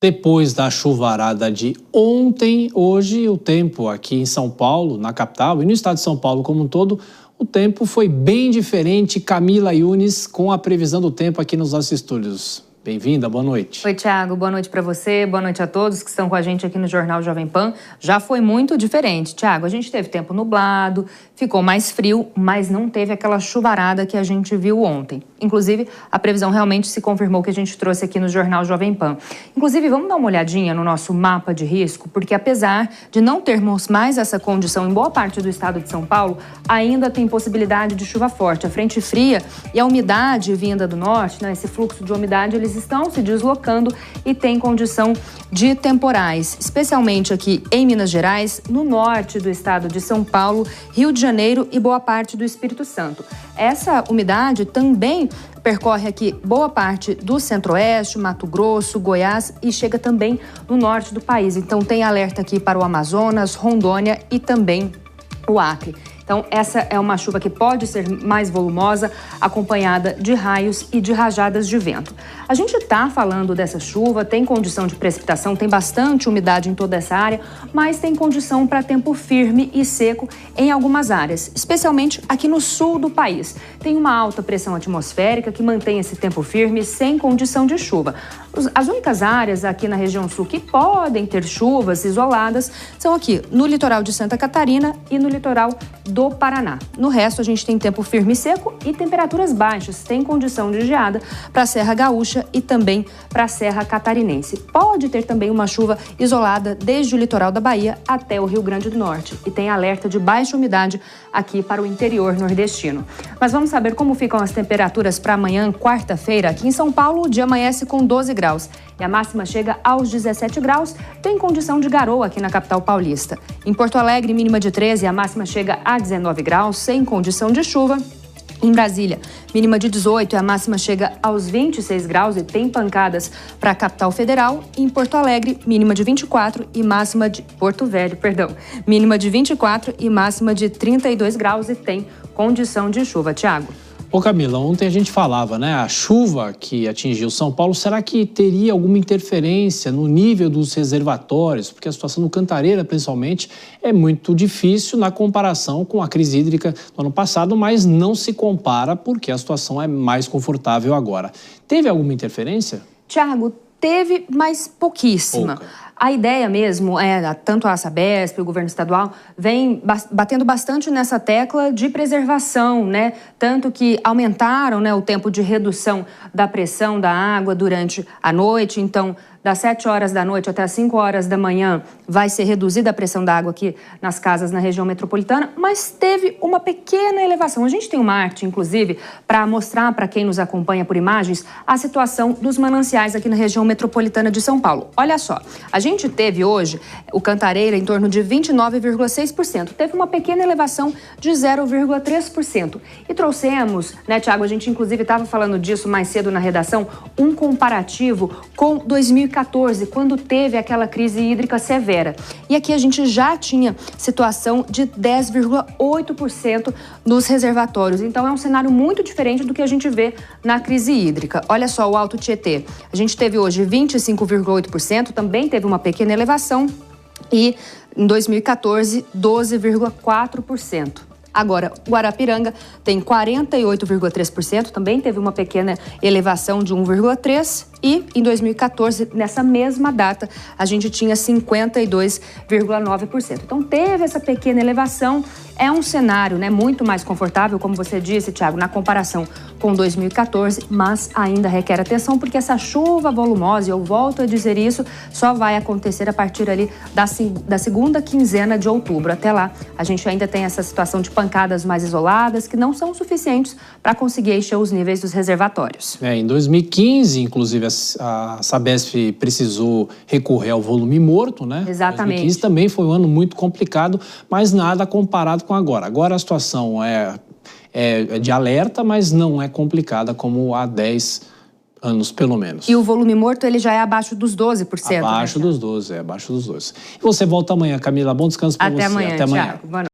Depois da chuvarada de ontem, hoje o tempo aqui em São Paulo, na capital e no estado de São Paulo como um todo, o tempo foi bem diferente. Camila Yunes com a previsão do tempo aqui nos nossos estúdios. Bem-vinda, boa noite. Oi, Thiago, boa noite para você, boa noite a todos que estão com a gente aqui no Jornal Jovem Pan. Já foi muito diferente, Thiago, a gente teve tempo nublado, ficou mais frio, mas não teve aquela chuvarada que a gente viu ontem. Inclusive, a previsão realmente se confirmou que a gente trouxe aqui no Jornal Jovem Pan. Inclusive, vamos dar uma olhadinha no nosso mapa de risco, porque apesar de não termos mais essa condição em boa parte do estado de São Paulo, ainda tem possibilidade de chuva forte. A frente fria e a umidade vinda do norte, né, esse fluxo de umidade, eles estão se deslocando e tem condição de temporais, especialmente aqui em Minas Gerais, no norte do estado de São Paulo, Rio de Janeiro e boa parte do Espírito Santo. Essa umidade também percorre aqui boa parte do Centro-Oeste, Mato Grosso, Goiás e chega também no norte do país. Então tem alerta aqui para o Amazonas, Rondônia e também o Acre. Então, essa é uma chuva que pode ser mais volumosa, acompanhada de raios e de rajadas de vento. A gente está falando dessa chuva, tem condição de precipitação, tem bastante umidade em toda essa área, mas tem condição para tempo firme e seco em algumas áreas, especialmente aqui no sul do país. Tem uma alta pressão atmosférica que mantém esse tempo firme sem condição de chuva. As únicas áreas aqui na região sul que podem ter chuvas isoladas são aqui no litoral de Santa Catarina e no litoral do Paraná. No resto, a gente tem tempo firme e seco e temperaturas baixas. Tem condição de geada para a Serra Gaúcha e também para a Serra Catarinense. Pode ter também uma chuva isolada desde o litoral da Bahia até o Rio Grande do Norte. E tem alerta de baixa umidade aqui para o interior nordestino. Mas vamos saber como ficam as temperaturas para amanhã, quarta-feira. Aqui em São Paulo, o dia amanhece com 12 graus e a máxima chega aos 17 graus. Tem condição de garoa aqui na capital paulista. Em Porto Alegre, mínima de 13 e a máxima chega a 19 graus, sem condição de chuva. Em Brasília, mínima de 18 e a máxima chega aos 26 graus e tem pancadas para a capital federal. Em Porto Alegre, mínima de 24 e máxima de Porto Velho, mínima de 24 e máxima de 32 graus e tem condição de chuva. Thiago. Ô Camila, ontem a gente falava, né, a chuva que atingiu São Paulo, será que teria alguma interferência no nível dos reservatórios? Porque a situação do Cantareira, principalmente, é muito difícil na comparação com a crise hídrica do ano passado, mas não se compara porque a situação é mais confortável agora. Teve alguma interferência? Thiago, teve, mas pouquíssima. A ideia mesmo é, tanto a Sabesp, o governo estadual, vem batendo bastante nessa tecla de preservação, né? Tanto que aumentaram, né, o tempo de redução da pressão da água durante a noite. Então, das 7 horas da noite até as 5 horas da manhã, vai ser reduzida a pressão da água aqui nas casas na região metropolitana, mas teve uma pequena elevação. A gente tem uma arte, inclusive, para mostrar para quem nos acompanha por imagens a situação dos mananciais aqui na região metropolitana de São Paulo. Olha só, a gente teve hoje o Cantareira em torno de 29,6%. Teve uma pequena elevação de 0,3%. E trouxemos, né, Thiago, a gente inclusive estava falando disso mais cedo na redação, um comparativo com 2014, quando teve aquela crise hídrica severa. E aqui a gente já tinha situação de 10,8% nos reservatórios. Então é um cenário muito diferente do que a gente vê na crise hídrica. Olha só o Alto Tietê. A gente teve hoje 25,8%, também teve uma pequena elevação e em 2014, 12,4%. Agora, Guarapiranga tem 48,3%, também teve uma pequena elevação de 1,3%. E em 2014, nessa mesma data, a gente tinha 52,9%. Então, teve essa pequena elevação. É um cenário, né, muito mais confortável, como você disse, Thiago, na comparação com 2014, mas ainda requer atenção, porque essa chuva volumosa, eu volto a dizer isso, só vai acontecer a partir ali da segunda quinzena de outubro. Até lá, a gente ainda tem essa situação de pancadas mais isoladas, que não são suficientes para conseguir encher os níveis dos reservatórios. Em 2015, inclusive, a Sabesp precisou recorrer ao volume morto, né? Exatamente. 2015 também foi um ano muito complicado, mas nada comparado com agora. Agora a situação é de alerta, mas não é complicada como há 10 anos, pelo menos. E o volume morto, ele já é abaixo dos 12%. Abaixo dos 12, abaixo dos 12. E você volta amanhã, Camila. Bom descanso para você. Até amanhã, Thiago. Boa noite.